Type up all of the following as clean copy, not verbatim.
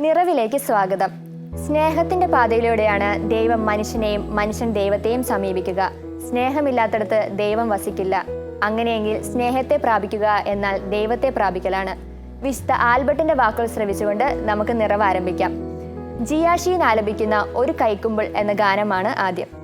നിറവിലേക്ക് സ്വാഗതം. സ്നേഹത്തിന്റെ പാതയിലൂടെയാണ് ദൈവം മനുഷ്യനെയും മനുഷ്യൻ ദൈവത്തെയും സമീപിക്കുക. സ്നേഹമില്ലാത്തടത്ത് ദൈവം വസിക്കില്ല. അങ്ങനെയെങ്കിൽ സ്നേഹത്തെ പ്രാപിക്കുക എന്നാൽ ദൈവത്തെ പ്രാപിക്കലാണ്. വിശുദ്ധ ആൽബർട്ടിന്റെ വാക്കുകൾ ശ്രവിച്ചുകൊണ്ട് നമുക്ക് നിറവ് ആരംഭിക്കാം. ജിയാഷീൻ ആലപിക്കുന്ന ഒരു കൈക്കുമ്പിൾ എന്ന ഗാനമാണ് ആദ്യം.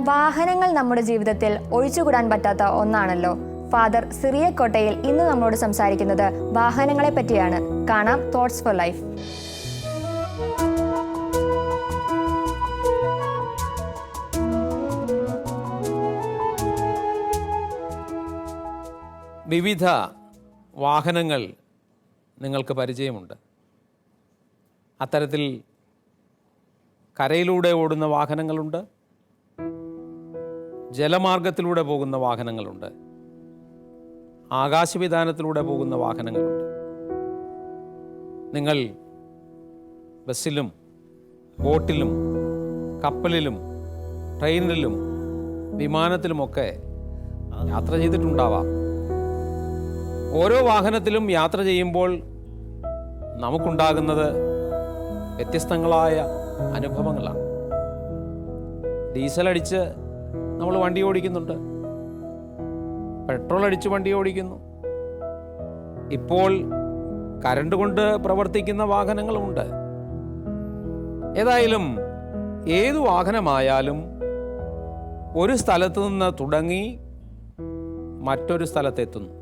വാഹനങ്ങൾ നമ്മുടെ ജീവിതത്തിൽ ഒഴിച്ചുകൂടാൻ പറ്റാത്ത ഒന്നാണല്ലോ. ഫാദർ സിറിയക്കോട്ടയിൽ ഇന്ന് നമ്മളോട് സംസാരിക്കുന്നത് വാഹനങ്ങളെ പറ്റിയാണ്. കാണാം തോട്ട്സ് ഫോർ ലൈഫ്. വിവിധ വാഹനങ്ങൾ നിങ്ങൾക്ക് പരിചയമുണ്ട്. അത്തരത്തിൽ കരയിലൂടെ ഓടുന്ന വാഹനങ്ങളുണ്ട്, ജലമാർഗത്തിലൂടെ പോകുന്ന വാഹനങ്ങളുണ്ട്, ആകാശവിധാനത്തിലൂടെ പോകുന്ന വാഹനങ്ങളുണ്ട്. നിങ്ങൾ ബസ്സിലും ബോട്ടിലും കപ്പലിലും ട്രെയിനിലും വിമാനത്തിലുമൊക്കെ യാത്ര ചെയ്തിട്ടുണ്ടാവാം. ഓരോ വാഹനത്തിലും യാത്ര ചെയ്യുമ്പോൾ നമുക്കുണ്ടാകുന്നത് വ്യത്യസ്തങ്ങളായ അനുഭവങ്ങളാണ്. ഡീസൽ അടിച്ച് നമ്മൾ വണ്ടി ഓടിക്കുന്നുണ്ട്, പെട്രോൾ അടിച്ച് വണ്ടി ഓടിക്കുന്നു, ഇപ്പോൾ കരണ്ട് കൊണ്ട് പ്രവർത്തിക്കുന്ന വാഹനങ്ങളുമുണ്ട്. ഏതായാലും ഏതു വാഹനമായാലും ഒരു സ്ഥലത്ത് നിന്ന് തുടങ്ങി മറ്റൊരു സ്ഥലത്തെത്തുന്നു.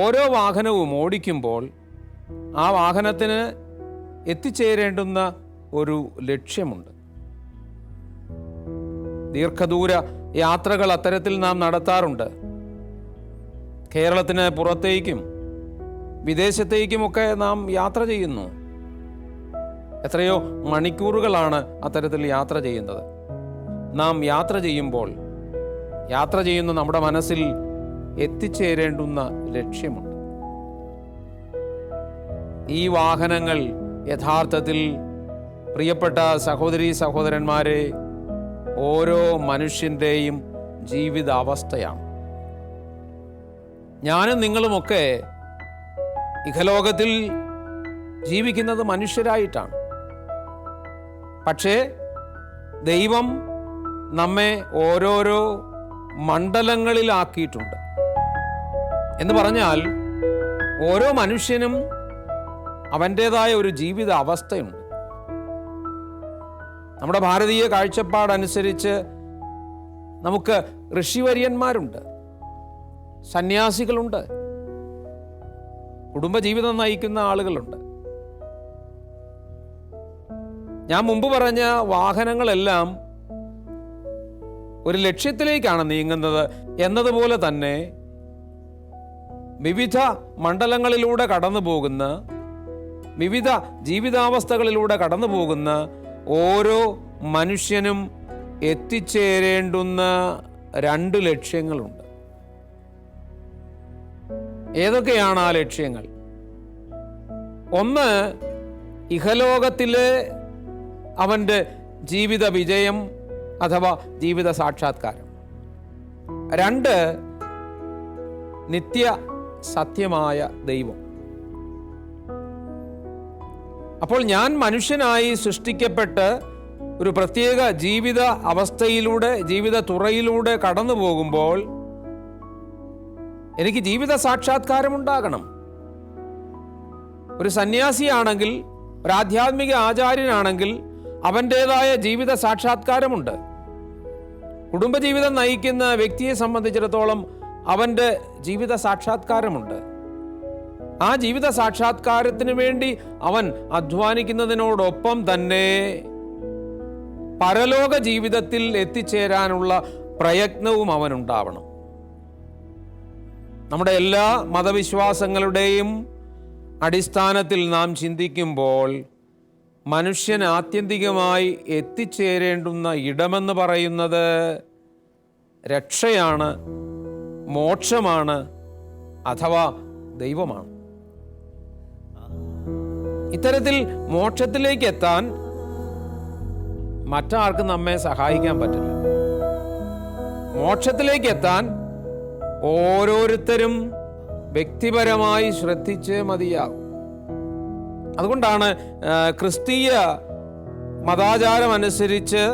ഓരോ വാഹനവും ഓടിക്കുമ്പോൾ ആ വാഹനത്തിന് എത്തിച്ചേരേണ്ടുന്ന ഒരു ലക്ഷ്യമുണ്ട്. ദീർഘദൂര യാത്രകൾ അത്തരത്തിൽ നാം നടത്താറുണ്ട്. കേരളത്തിന് പുറത്തേക്കും വിദേശത്തേക്കുമൊക്കെ നാം യാത്ര ചെയ്യുന്നു. എത്രയോ മണിക്കൂറുകളാണ് അത്തരത്തിൽ യാത്ര ചെയ്യുന്നത്. നാം യാത്ര ചെയ്യുമ്പോൾ യാത്ര ചെയ്യുന്ന നമ്മുടെ മനസ്സിൽ എത്തിച്ചേരേണ്ടുന്ന ലക്ഷ്യമുണ്ട്. ഈ വാഹനങ്ങൾ യഥാർത്ഥത്തിൽ പ്രിയപ്പെട്ട സഹോദരീ സഹോദരന്മാരെ ഓരോ മനുഷ്യൻ്റെയും ജീവിതാവസ്ഥയാണ്. ഞാനും നിങ്ങളുമൊക്കെ ഇഹലോകത്തിൽ ജീവിക്കുന്നത് മനുഷ്യരായിട്ടാണ്. പക്ഷേ ദൈവം നമ്മെ ഓരോരോ മണ്ഡലങ്ങളിലാക്കിയിട്ടുണ്ട്. എന്ന് പറഞ്ഞാൽ ഓരോ മനുഷ്യനും അവൻ്റേതായ ഒരു ജീവിത അവസ്ഥയുണ്ട്. നമ്മുടെ ഭാരതീയ കാഴ്ചപ്പാടനുസരിച്ച് നമുക്ക് ഋഷിവര്യന്മാരുണ്ട്, സന്യാസികളുണ്ട്, കുടുംബജീവിതം നയിക്കുന്ന ആളുകളുണ്ട്. ഞാൻ മുമ്പ് പറഞ്ഞ വാഹനങ്ങളെല്ലാം ഒരു ലക്ഷ്യത്തിലേക്കാണ് നീങ്ങുന്നത് എന്നതുപോലെ തന്നെ വിവിധ മണ്ഡലങ്ങളിലൂടെ കടന്നു പോകുന്ന, വിവിധ ജീവിതാവസ്ഥകളിലൂടെ കടന്നു പോകുന്ന ഓരോ മനുഷ്യനും എത്തിച്ചേരേണ്ടുന്ന 2 ലക്ഷ്യങ്ങളുണ്ട്. ഏതൊക്കെയാണ് ആ ലക്ഷ്യങ്ങൾ? ഒന്ന്, ഇഹലോകത്തിലെ അവൻ്റെ ജീവിത വിജയം അഥവാ ജീവിത സാക്ഷാത്കാരം. 2, നിത്യ സത്യമായ ദൈവം. അപ്പോൾ ഞാൻ മനുഷ്യനായി സൃഷ്ടിക്കപ്പെട്ട് ഒരു പ്രത്യേക ജീവിത അവസ്ഥയിലൂടെ, ജീവിത തുറയിലൂടെ കടന്നു പോകുമ്പോൾ എനിക്ക് ജീവിത സാക്ഷാത്കാരം ഉണ്ടാകണം. ഒരു സന്യാസിയാണെങ്കിൽ, ഒരു ആധ്യാത്മിക ആചാര്യനാണെങ്കിൽ അവൻ്റേതായ ജീവിത സാക്ഷാത്കാരമുണ്ട്. കുടുംബജീവിതം നയിക്കുന്ന വ്യക്തിയെ സംബന്ധിച്ചിടത്തോളം അവൻ്റെ ജീവിത സാക്ഷാത്കാരമുണ്ട്. ആ ജീവിത സാക്ഷാത്കാരത്തിന് വേണ്ടി അവൻ അധ്വാനിക്കുന്നതിനോടൊപ്പം തന്നെ പരലോക ജീവിതത്തിൽ എത്തിച്ചേരാനുള്ള പ്രയത്നവും അവനുണ്ടാവണം. നമ്മുടെ എല്ലാ മതവിശ്വാസങ്ങളുടെയും അടിസ്ഥാനത്തിൽ നാം ചിന്തിക്കുമ്പോൾ മനുഷ്യൻ ആത്യന്തികമായി എത്തിച്ചേരേണ്ടുന്ന ഇടമെന്ന് പറയുന്നത് രക്ഷയാണ്, മോക്ഷമാണ്, അഥവാ ദൈവമാണ്. ഇത്തരത്തിൽ മോക്ഷത്തിലേക്ക് എത്താൻ മറ്റാർക്കും നമ്മെ സഹായിക്കാൻ പറ്റില്ല. മോക്ഷത്തിലേക്ക് എത്താൻ ഓരോരുത്തരും വ്യക്തിപരമായി ശ്രദ്ധിച്ച് മതിയാകും. അതുകൊണ്ടാണ് ക്രിസ്തീയ മതാചാരം അനുസരിച്ച്,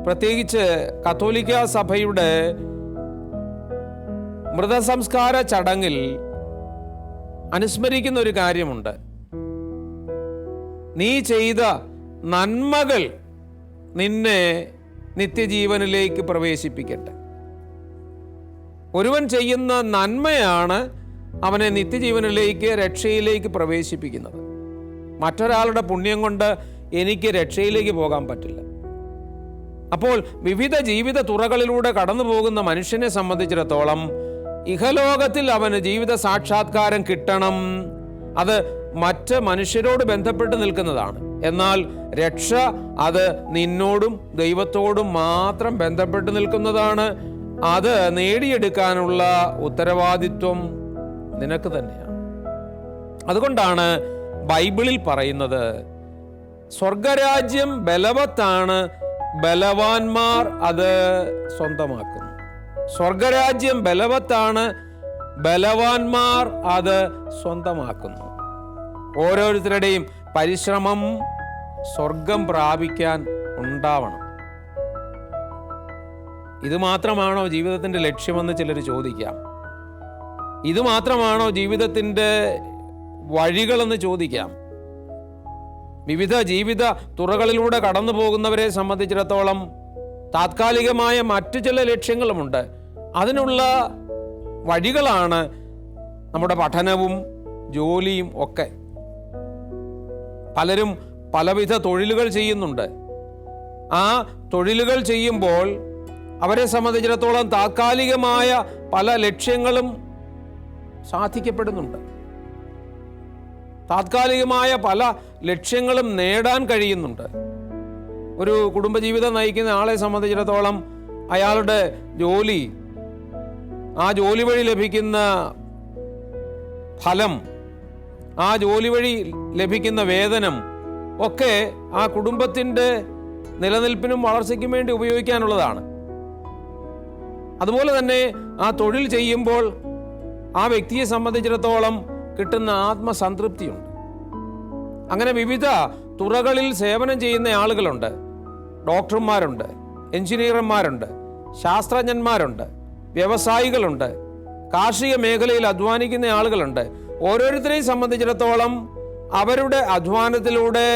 പ്രത്യേകിച്ച് കത്തോലിക്ക സഭയുടെ മൃതസംസ്കാര ചടങ്ങിൽ അനുസ്മരിക്കുന്ന ഒരു കാര്യമുണ്ട്. നീ ചെയ്ത നന്മകൾ നിന്നെ നിത്യജീവനിലേക്ക് പ്രവേശിപ്പിക്കട്ടെ. ഒരുവൻ ചെയ്യുന്ന നന്മയാണ് അവനെ നിത്യജീവനിലേക്ക്, രക്ഷയിലേക്ക് പ്രവേശിപ്പിക്കുന്നത്. മറ്റൊരാളുടെ പുണ്യം കൊണ്ട് എനിക്ക് രക്ഷയിലേക്ക് പോകാൻ പറ്റില്ല. അപ്പോൾ വിവിധ ജീവിത തുറകളിലൂടെ കടന്നു പോകുന്ന മനുഷ്യനെ സംബന്ധിച്ചിടത്തോളം ഇഹലോകത്തിൽ അവന് ജീവിത സാക്ഷാത്കാരം കിട്ടണം. അത് മറ്റ് മനുഷ്യരോട് ബന്ധപ്പെട്ട് നിൽക്കുന്നതാണ്. എന്നാൽ രക്ഷ അത് നിന്നോടും ദൈവത്തോടും മാത്രം ബന്ധപ്പെട്ട് നിൽക്കുന്നതാണ്. അത് നേടിയെടുക്കാനുള്ള ഉത്തരവാദിത്വം നിനക്ക് തന്നെയാണ്. അതുകൊണ്ടാണ് ബൈബിളിൽ പറയുന്നത്, സ്വർഗരാജ്യം ബലവത്താണ്, ബലവാന്മാർ അത് സ്വന്തമാക്കുന്നു. സ്വർഗരാജ്യം ബലവത്താണ്, ബലവാന്മാർ അത് സ്വന്തമാക്കുന്നു. ഓരോരുത്തരുടെയും പരിശ്രമം സ്വർഗം പ്രാപിക്കാൻ ഉണ്ടാവണം. ഇത് മാത്രമാണോ ജീവിതത്തിൻ്റെ ലക്ഷ്യമെന്ന് ചിലർ ചോദിക്കാം. ഇത് മാത്രമാണോ ജീവിതത്തിൻ്റെ വഴികളെന്ന് ചോദിക്കാം. വിവിധ ജീവിത തുറകളിലൂടെ കടന്നു പോകുന്നവരെ സംബന്ധിച്ചിടത്തോളം താത്കാലികമായ മറ്റു ചില ലക്ഷ്യങ്ങളുമുണ്ട്. അതിനുള്ള വഴികളാണ് നമ്മുടെ പഠനവും ജോലിയും ഒക്കെ. പലരും പലവിധ തൊഴിലുകൾ ചെയ്യുന്നുണ്ട്. ആ തൊഴിലുകൾ ചെയ്യുമ്പോൾ അവരെ സംബന്ധിച്ചിടത്തോളം താത്കാലികമായ പല ലക്ഷ്യങ്ങളും സാധിക്കപ്പെടുന്നുണ്ട്. താത്കാലികമായ പല ലക്ഷ്യങ്ങളും നേടാൻ കഴിയുന്നുണ്ട്. ഒരു കുടുംബജീവിതം നയിക്കുന്ന ആളെ സംബന്ധിച്ചിടത്തോളം അയാളുടെ ജോലി, ആ ജോലി വഴി ലഭിക്കുന്ന ഫലം, ആ ജോലി വഴി ലഭിക്കുന്ന വേതനം ഒക്കെ ആ കുടുംബത്തിൻ്റെ നിലനിൽപ്പിനും വളർച്ചയ്ക്കും വേണ്ടി ഉപയോഗിക്കാനുള്ളതാണ്. അതുപോലെ തന്നെ ആ തൊഴിൽ ചെയ്യുമ്പോൾ ആ വ്യക്തിയെ സംബന്ധിച്ചിടത്തോളം കിട്ടുന്ന ആത്മസംതൃപ്തിയുണ്ട്. അങ്ങനെ വിവിധ തുറകളിൽ സേവനം ചെയ്യുന്ന ആളുകളുണ്ട്. ഡോക്ടർമാരുണ്ട്, എഞ്ചിനീയർമാരുണ്ട്, ശാസ്ത്രജ്ഞന്മാരുണ്ട്, വ്യവസായികളുണ്ട്, കാർഷിക മേഖലയിൽ അധ്വാനിക്കുന്ന ആളുകളുണ്ട്. ഓരോരുത്തരെയും സംബന്ധിച്ചിടത്തോളം അവരുടെ അധ്വാനത്തിലൂടെ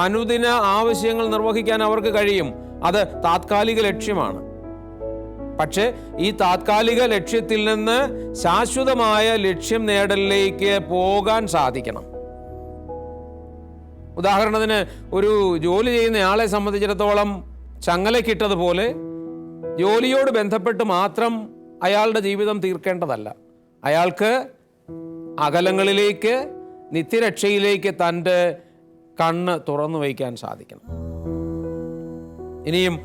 അനുദിന ആവശ്യങ്ങൾ നിർവഹിക്കാൻ അവർക്ക് കഴിയും. അത് താത്കാലിക ലക്ഷ്യമാണ്. പക്ഷേ ഈ താത്കാലിക ലക്ഷ്യത്തിൽ നിന്ന് ശാശ്വതമായ ലക്ഷ്യം നേടലിലേക്ക് പോകാൻ സാധിക്കണം. ഉദാഹരണത്തിന്, ഒരു ജോലി ചെയ്യുന്ന ആളെ സംബന്ധിച്ചിടത്തോളം ചങ്ങലക്കിട്ടതുപോലെ ജോലിയോട് ബന്ധപ്പെട്ട് മാത്രം അയാളുടെ ജീവിതം തീർക്കേണ്ടതല്ല. അയാൾക്ക് അകലങ്ങളിലേക്ക്, നിത്യരക്ഷയിലേക്ക് തൻ്റെ കണ്ണ് തുറന്നു വയ്ക്കാൻ സാധിക്കണം. ഇനിയും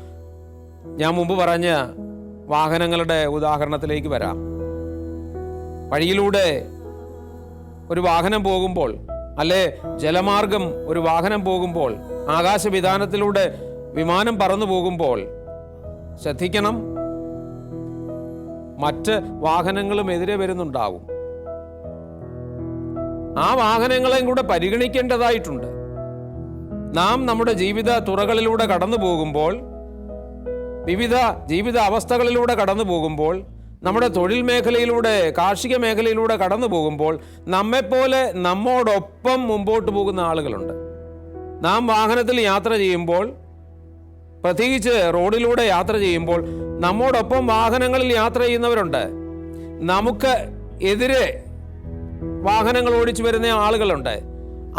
ഞാൻ മുമ്പ് പറഞ്ഞ വാഹനങ്ങളുടെ ഉദാഹരണത്തിലേക്ക് വരാം. വഴിയിലൂടെ ഒരു വാഹനം പോകുമ്പോൾ, അല്ലെ ജലമാർഗം ഒരു വാഹനം പോകുമ്പോൾ, ആകാശവിധാനത്തിലൂടെ വിമാനം പറന്നു പോകുമ്പോൾ ശ്രദ്ധിക്കണം, മറ്റ് വാഹനങ്ങളും എതിരെ വരുന്നുണ്ടാവും. ആ വാഹനങ്ങളെയും കൂടെ പരിഗണിക്കേണ്ടതായിട്ടുണ്ട്. നാം നമ്മുടെ ജീവിത തുറകളിലൂടെ കടന്നു പോകുമ്പോൾ, വിവിധ ജീവിത അവസ്ഥകളിലൂടെ കടന്നു പോകുമ്പോൾ, നമ്മുടെ തൊഴിൽ മേഖലയിലൂടെ, കാർഷിക മേഖലയിലൂടെ കടന്നു പോകുമ്പോൾ നമ്മെപ്പോലെ നമ്മോടൊപ്പം മുമ്പോട്ട് പോകുന്ന ആളുകളുണ്ട്. നാം വാഹനത്തിൽ യാത്ര ചെയ്യുമ്പോൾ, പ്രത്യേകിച്ച് റോഡിലൂടെ യാത്ര ചെയ്യുമ്പോൾ നമ്മോടൊപ്പം വാഹനങ്ങളിൽ യാത്ര ചെയ്യുന്നവരുണ്ട്. നമുക്ക് എതിരെ വാഹനങ്ങൾ ഓടിച്ചു വരുന്ന ആളുകളുണ്ട്.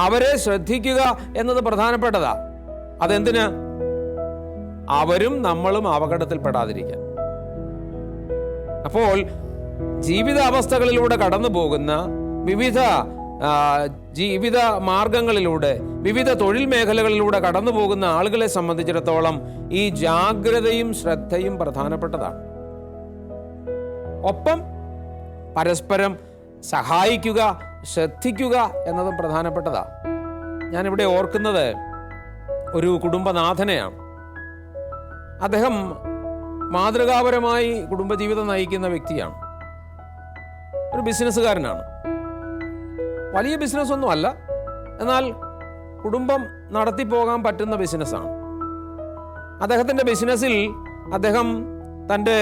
അവരെ ശ്രദ്ധിക്കുക എന്നത് പ്രധാനപ്പെട്ടതാ. അതെന്തിനാ? അവരും നമ്മളും അപകടത്തിൽപ്പെടാതിരിക്കാൻ. അപ്പോൾ ജീവിത അവസ്ഥകളിലൂടെ കടന്നു പോകുന്ന വിവിധ ജീവിത മാർഗങ്ങളിലൂടെ, വിവിധ തൊഴിൽ മേഖലകളിലൂടെ കടന്നു പോകുന്ന ആളുകളെ സംബന്ധിച്ചിടത്തോളം ഈ ജാഗ്രതയും ശ്രദ്ധയും പ്രധാനപ്പെട്ടതാണ്. ഒപ്പം പരസ്പരം സഹായിക്കുക, ശ്രദ്ധിക്കുക എന്നതും പ്രധാനപ്പെട്ടതാണ്. ഞാനിവിടെ ഓർക്കുന്നത് ഒരു കുടുംബനാഥനെയാണ്. അദ്ദേഹം മാതൃകാപരമായി കുടുംബജീവിതം നയിക്കുന്ന വ്യക്തിയാണ്. ഒരു ബിസിനസ്സുകാരനാണ്. വലിയ ബിസിനസ്സൊന്നും അല്ല, എന്നാൽ കുടുംബം നടത്തിപ്പോകാൻ പറ്റുന്ന ബിസിനസ്സാണ്. അദ്ദേഹത്തിൻ്റെ ബിസിനസ്സിൽ അദ്ദേഹം തൻ്റെ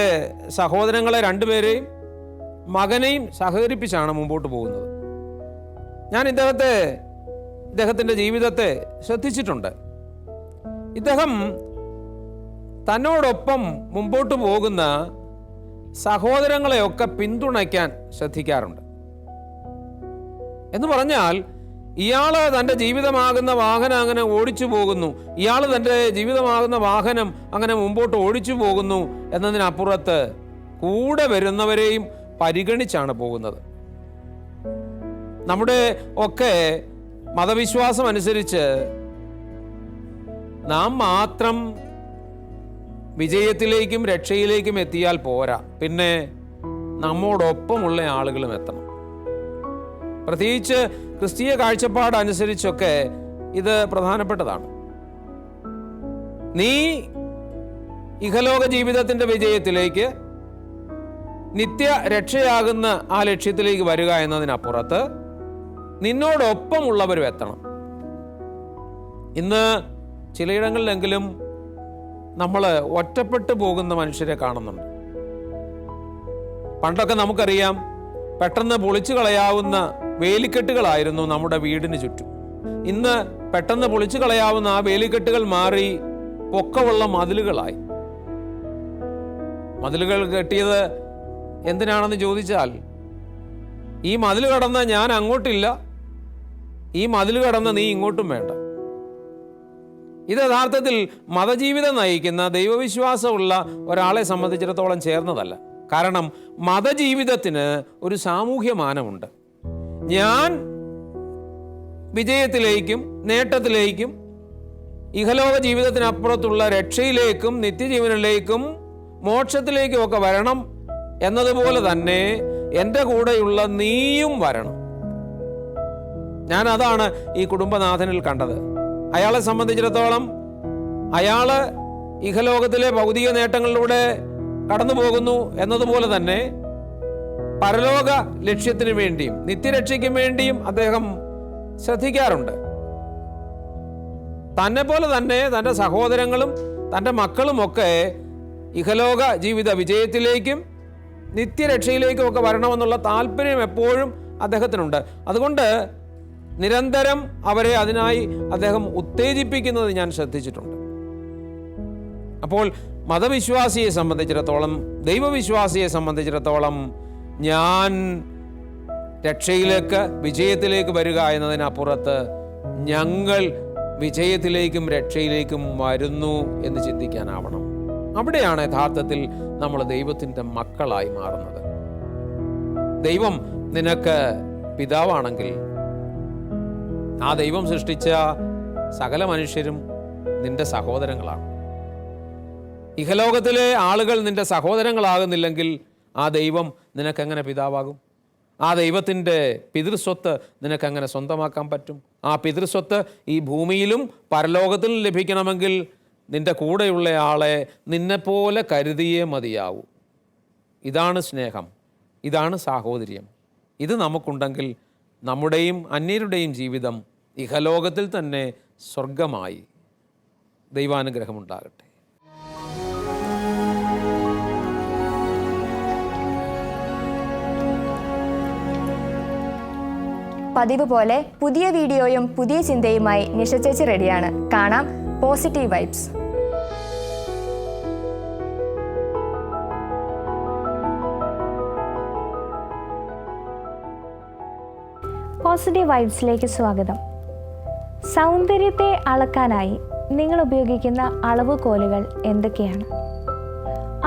സഹോദരങ്ങളെ രണ്ടുപേരെയും മകനെയും സഹകരിപ്പിച്ചാണ് മുമ്പോട്ട് പോകുന്നത്. ഞാൻ ഇദ്ദേഹത്തിൻ്റെ ജീവിതത്തെ ശ്രദ്ധിച്ചിട്ടുണ്ട്. ഇദ്ദേഹം തന്നോടൊപ്പം മുമ്പോട്ട് പോകുന്ന സഹോദരങ്ങളെയൊക്കെ പിന്തുണയ്ക്കാൻ ശ്രദ്ധിക്കാറുണ്ട്. എന്ന് പറഞ്ഞാൽ, ഇയാൾ തൻ്റെ ജീവിതമാകുന്ന വാഹനം അങ്ങനെ ഓടിച്ചു പോകുന്നു, ഇയാൾ തൻ്റെ ജീവിതമാകുന്ന വാഹനം അങ്ങനെ മുമ്പോട്ട് ഓടിച്ചു പോകുന്നു എന്നതിനപ്പുറത്ത് കൂടെ വരുന്നവരെയും പരിഗണിച്ചാണ് പോകുന്നത്. നമ്മുടെ ഒക്കെ മതവിശ്വാസം അനുസരിച്ച് നാം മാത്രം വിജയത്തിലേക്കും രക്ഷയിലേക്കും എത്തിയാൽ പോരാ, പിന്നെ നമ്മോടൊപ്പമുള്ള ആളുകളും എത്തണം. പ്രത്യേകിച്ച് ക്രിസ്തീയ കാഴ്ചപ്പാട് അനുസരിച്ചൊക്കെ ഇത് പ്രധാനപ്പെട്ടതാണ്. നീ ഇഹലോക ജീവിതത്തിന്റെ വിജയത്തിലേക്ക്, നിത്യ രക്ഷയാകുന്ന ആ ലക്ഷ്യത്തിലേക്ക് വരിക എന്നതിനപ്പുറത്ത് നിന്നോടൊപ്പമുള്ളവരും എത്തണം. ഇന്ന് ചിലയിടങ്ങളിലെങ്കിലും നമ്മൾ ഒറ്റപ്പെട്ടു പോകുന്ന മനുഷ്യരെ കാണുന്നുണ്ട്. പണ്ടൊക്കെ നമുക്കറിയാം, പെട്ടെന്ന് പൊളിച്ചു കളയാവുന്ന വേലിക്കെട്ടുകളായിരുന്നു നമ്മുടെ വീടിന് ചുറ്റും. ഇന്ന് പെട്ടെന്ന് പൊളിച്ചു കളയാവുന്ന ആ വേലിക്കെട്ടുകൾ മാറി പൊക്കമുള്ള മതിലുകളായി. മതിലുകൾ കെട്ടിയത് എന്തിനാണെന്ന് ചോദിച്ചാൽ, ഈ മതിൽ കടന്ന് ഞാൻ അങ്ങോട്ടില്ല, ഈ മതിൽ കടന്ന് നീ ഇങ്ങോട്ടും വേണ്ട. ഇത് യഥാർത്ഥത്തിൽ മതജീവിതം നയിക്കുന്ന ദൈവവിശ്വാസമുള്ള ഒരാളെ സംബന്ധിച്ചിടത്തോളം ചേർന്നതല്ല. കാരണം മതജീവിതത്തിന് ഒരു സാമൂഹ്യ മാനമുണ്ട്. ഞാൻ വിജയത്തിലേക്കും നേട്ടത്തിലേക്കും ഇഹലോക ജീവിതത്തിനപ്പുറത്തുള്ള രക്ഷയിലേക്കും നിത്യജീവനിലേക്കും മോക്ഷത്തിലേക്കും ഒക്കെ വരണം എന്നതുപോലെ തന്നെ എൻ്റെ കൂടെയുള്ള നീയും വരണം. ഞാൻ അതാണ് ഈ കുടുംബനാഥനിൽ കണ്ടത്. അയാളെ സംബന്ധിച്ചിടത്തോളം അയാള് ഇഹലോകത്തിലെ ഭൗതിക നേട്ടങ്ങളിലൂടെ കടന്നു പോകുന്നു എന്നതുപോലെ തന്നെ പരലോക ലക്ഷ്യത്തിന് വേണ്ടിയും നിത്യരക്ഷയ്ക്കും വേണ്ടിയും അദ്ദേഹം ശ്രദ്ധിക്കാറുണ്ട്. തന്നെ പോലെ തന്നെ തൻ്റെ സഹോദരങ്ങളും തൻ്റെ മക്കളുമൊക്കെ ഇഹലോക ജീവിത വിജയത്തിലേക്കും നിത്യരക്ഷയിലേക്കും ഒക്കെ വരണമെന്നുള്ള താല്പര്യം എപ്പോഴും അദ്ദേഹത്തിനുണ്ട്. അതുകൊണ്ട് നിരന്തരം അവരെ അതിനായി അദ്ദേഹം ഉത്തേജിപ്പിക്കുന്നത് ഞാൻ ശ്രദ്ധിച്ചിട്ടുണ്ട്. അപ്പോൾ മതവിശ്വാസിയെ സംബന്ധിച്ചിടത്തോളം, ദൈവവിശ്വാസിയെ സംബന്ധിച്ചിടത്തോളം, ഞാൻ രക്ഷയിലേക്ക് വിജയത്തിലേക്ക് വരിക എന്നതിനപ്പുറത്ത് ഞങ്ങൾ വിജയത്തിലേക്കും രക്ഷയിലേക്കും വരുന്നു എന്ന് ചിന്തിക്കാനാവണം. അവിടെയാണ് യഥാർത്ഥത്തിൽ നമ്മൾ ദൈവത്തിൻ്റെ മക്കളായി മാറുന്നത്. ദൈവം നിനക്ക് പിതാവാണെങ്കിൽ ആ ദൈവം സൃഷ്ടിച്ച സകല മനുഷ്യരും നിന്റെ സഹോദരങ്ങളാണ്. ഇഹലോകത്തിലെ ആളുകൾ നിന്റെ സഹോദരങ്ങളാകുന്നില്ലെങ്കിൽ ആ ദൈവം നിനക്കെങ്ങനെ പിതാവാകും? ആ ദൈവത്തിൻ്റെ പിതൃസ്വത്ത് നിനക്കെങ്ങനെ സ്വന്തമാക്കാൻ പറ്റും? ആ പിതൃസ്വത്ത് ഈ ഭൂമിയിലും പരലോകത്തിലും ലഭിക്കണമെങ്കിൽ നിന്റെ കൂടെയുള്ള ആളെ നിന്നെപ്പോലെ കരുതിയേ മതിയാവൂ. ഇതാണ് സ്നേഹം, ഇതാണ് സാഹോദര്യം. ഇത് നമുക്കുണ്ടെങ്കിൽ നമ്മുടെയും അന്യരുടെയും ജീവിതം ഇഹലോകത്തിൽ തന്നെ സ്വർഗമായി. ദൈവാനുഗ്രഹമുണ്ടാകട്ടെ. പതിവ് പോലെ പുതിയ വീഡിയോയും പുതിയ ചിന്തയുമായി നിഷ ചേച്ചി റെഡിയാണ്. കാണാം പോസിറ്റീവ് വൈബ്സ്. പോസിറ്റീവ് വൈബ്സിലേക്ക് സ്വാഗതം. സൗന്ദര്യത്തെ അളക്കാനായി നിങ്ങൾ ഉപയോഗിക്കുന്ന അളവുകോലുകൾ എന്തൊക്കെയാണ്?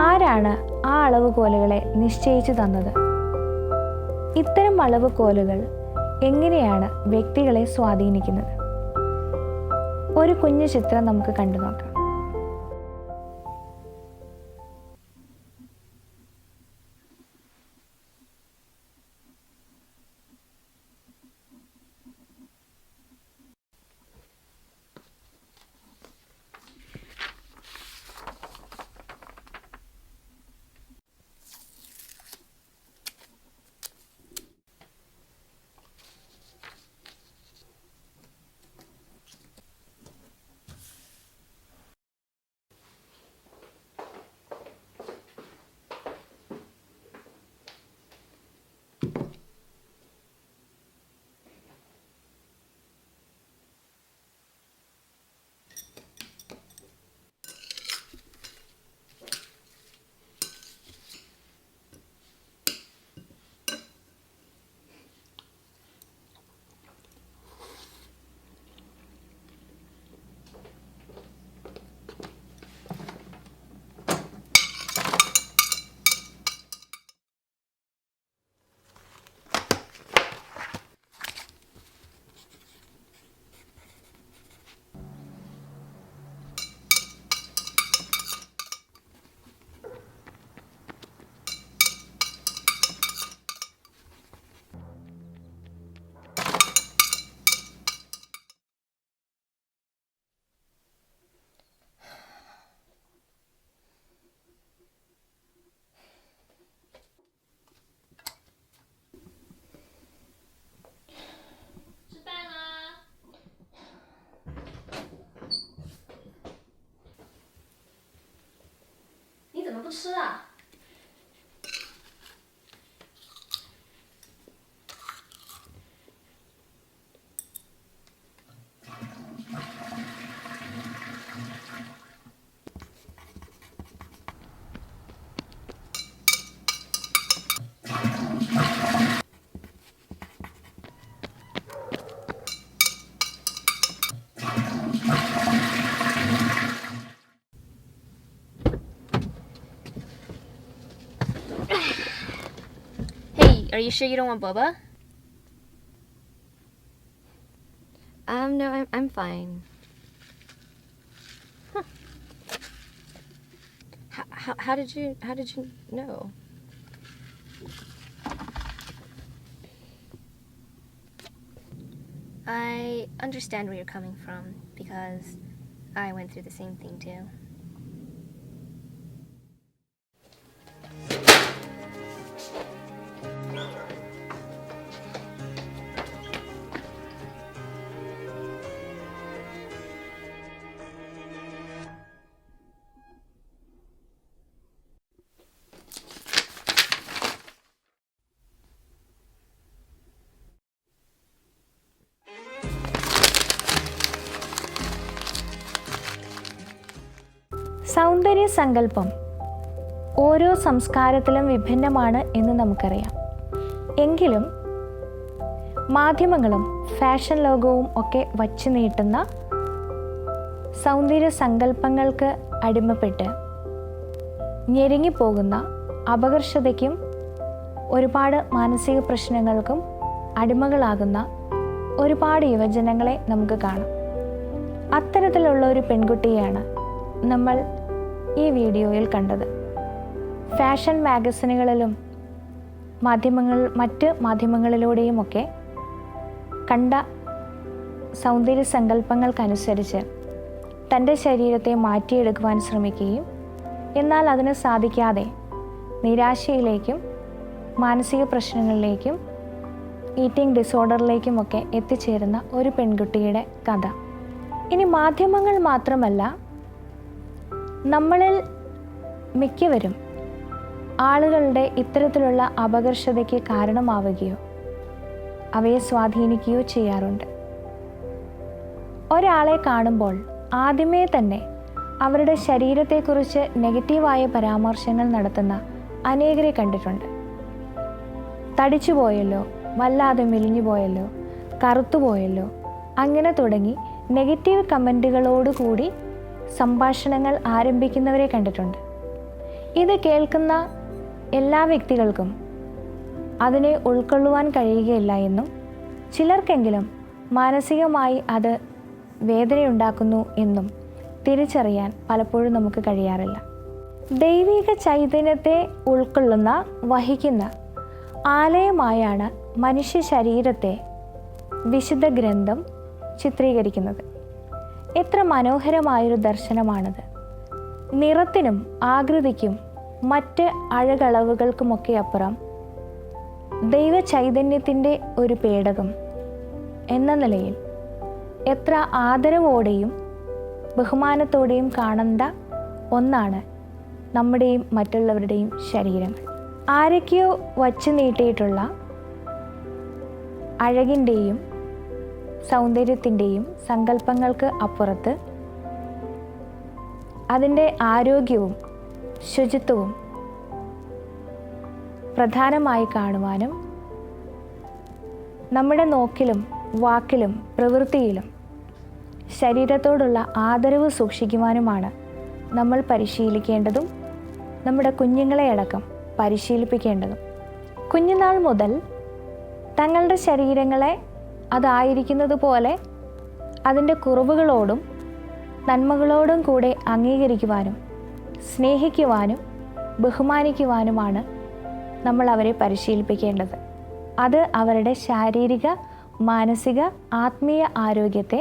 ആരാണ് ആ അളവുകോലുകളെ നിശ്ചയിച്ചു തന്നത്? ഇത്തരം അളവുകോലുകൾ എങ്ങനെയാണ് വ്യക്തികളെ സ്വാധീനിക്കുന്നത്? ഒരു കുഞ്ഞു ചിത്രം നമുക്ക് കണ്ടു നോക്കാം. 不吃啊？ Hey, are you sure you don't want boba? No, I'm fine. How did you know? I understand where you're coming from because I went through the same thing too. സൗന്ദര്യ സങ്കല്പം ഓരോ സംസ്കാരത്തിലും വിഭിന്നമാണ് എന്ന് നമുക്കറിയാം. എങ്കിലും മാധ്യമങ്ങളും ഫാഷൻ ലോകവും ഒക്കെ വച്ചു നീട്ടുന്ന സൗന്ദര്യ സങ്കല്പങ്ങൾക്ക് അടിമപ്പെട്ട് ഞെരുങ്ങിപ്പോകുന്ന അപകർഷതയ്ക്കും ഒരുപാട് മാനസിക പ്രശ്നങ്ങൾക്കും അടിമകളാകുന്ന ഒരുപാട് യുവജനങ്ങളെ നമുക്ക് കാണാം. അത്തരത്തിലുള്ള ഒരു പെൺകുട്ടിയെയാണ് നമ്മൾ ഈ വീഡിയോയിൽ കണ്ടത്. ഫാഷൻ മാഗസിനുകളിലും മറ്റ് മാധ്യമങ്ങളിലൂടെയുമൊക്കെ കണ്ട സൗന്ദര്യ സങ്കല്പങ്ങൾക്കനുസരിച്ച് തൻ്റെ ശരീരത്തെ മാറ്റിയെടുക്കുവാൻ ശ്രമിക്കുകയും എന്നാൽ അതിന് സാധിക്കാതെ നിരാശയിലേക്കും മാനസിക പ്രശ്നങ്ങളിലേക്കും ഈറ്റിംഗ് ഡിസോർഡറിലേക്കുമൊക്കെ എത്തിച്ചേരുന്ന ഒരു പെൺകുട്ടിയുടെ കഥ. ഇനി മാധ്യമങ്ങൾ മാത്രമല്ല, നമ്മളിൽ മിക്കവരും ആളുകളുടെ ഇത്തരത്തിലുള്ള അപകർഷതയ്ക്ക് കാരണമാവുകയോ അവയെ സ്വാധീനിക്കുകയോ ചെയ്യാറുണ്ട്. ഒരാളെ കാണുമ്പോൾ ആദ്യമേ തന്നെ അവരുടെ ശരീരത്തെക്കുറിച്ച് നെഗറ്റീവായ പരാമർശങ്ങൾ നടത്തുന്ന അനേകരെ കണ്ടിട്ടുണ്ട്. തടിച്ചുപോയല്ലോ, വല്ലാതെ മെലിഞ്ഞുപോയല്ലോ, കറുത്തുപോയല്ലോ, അങ്ങനെ തുടങ്ങി നെഗറ്റീവ് കമൻറ്റുകളോടുകൂടി സംഭാഷണങ്ങൾ ആരംഭിക്കുന്നവരെ കണ്ടിട്ടുണ്ട്. ഇത് കേൾക്കുന്ന എല്ലാ വ്യക്തികൾക്കും അതിനെ ഉൾക്കൊള്ളുവാൻ കഴിയുകയില്ല എന്നും ചിലർക്കെങ്കിലും മാനസികമായി അത് വേദനയുണ്ടാക്കുന്നു എന്നും തിരിച്ചറിയാൻ പലപ്പോഴും നമുക്ക് കഴിയാറില്ല. ദൈവിക ചൈതന്യത്തെ ഉൾക്കൊള്ളുന്ന വഹിക്കുന്ന ആലയമായാണ് മനുഷ്യ ശരീരത്തെ വിശുദ്ധ ഗ്രന്ഥം ചിത്രീകരിക്കുന്നത്. എത്ര മനോഹരമായൊരു ദർശനമാണത്. നിറത്തിനും ആകൃതിക്കും മറ്റ് അഴകളവുകൾക്കുമൊക്കെ അപ്പുറം ദൈവ ചൈതന്യത്തിൻ്റെ ഒരു പേടകം എന്ന നിലയിൽ എത്ര ആദരവോടെയും ബഹുമാനത്തോടെയും കാണേണ്ട ഒന്നാണ് നമ്മുടെയും മറ്റുള്ളവരുടെയും ശരീരങ്ങൾ. ആരൊക്കെയോ വച്ചു നീട്ടിയിട്ടുള്ള അഴകിൻ്റെയും സൗന്ദര്യത്തിൻ്റെയും സങ്കല്പങ്ങൾക്ക് അപ്പുറത്ത് അതിൻ്റെ ആരോഗ്യവും ശുചിത്വവും പ്രധാനമായി കാണുവാനും നമ്മുടെ നോക്കിലും വാക്കിലും പ്രവൃത്തിയിലും ശരീരത്തോടുള്ള ആദരവ് സൂക്ഷിക്കുവാനുമാണ് നമ്മൾ പരിശീലിക്കേണ്ടതും നമ്മുടെ കുഞ്ഞുങ്ങളെ അടക്കം പരിശീലിപ്പിക്കേണ്ടതും. കുഞ്ഞുനാൾ മുതൽ തങ്ങളുടെ ശരീരങ്ങളെ അതായിരിക്കുന്നത് പോലെ അതിൻ്റെ കുറവുകളോടും നന്മകളോടും കൂടെ അംഗീകരിക്കുവാനും സ്നേഹിക്കുവാനും ബഹുമാനിക്കുവാനുമാണ് നമ്മൾ അവരെ പരിശീലിപ്പിക്കേണ്ടത്. അത് അവരുടെ ശാരീരിക, മാനസിക, ആത്മീയ ആരോഗ്യത്തെ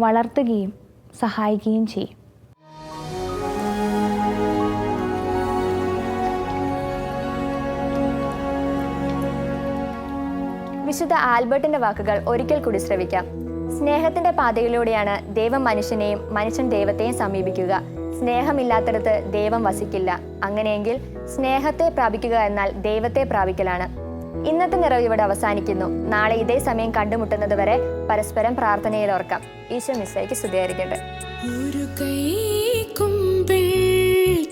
വളർത്തുകയും സഹായിക്കുകയും ചെയ്യും. വിശുദ്ധ ആൽബർട്ടിന്റെ വാക്കുകൾ ഒരിക്കൽ കൂടി ശ്രവിക്കാം. സ്നേഹത്തിന്റെ പാതയിലൂടെയാണ് ദൈവം മനുഷ്യനെയും മനുഷ്യൻ ദൈവത്തെയും സമീപിക്കുക. സ്നേഹമില്ലാത്തടത്ത് ദൈവം വസിക്കില്ല. അങ്ങനെയെങ്കിൽ സ്നേഹത്തെ പ്രാപിക്കുക എന്നാൽ ദൈവത്തെ പ്രാപിക്കലാണ്. ഇന്നത്തെ നിറവ് ഇവിടെ അവസാനിക്കുന്നു. നാളെ ഇതേ സമയം കണ്ടുമുട്ടുന്നത് വരെ പരസ്പരം പ്രാർത്ഥനയിൽ ഓർക്കാം. ഈശോ മിശിഹായ്ക്ക് സ്തുതിയായിരിക്കട്ടെ. ഒരു കൈ കുമ്പിൾ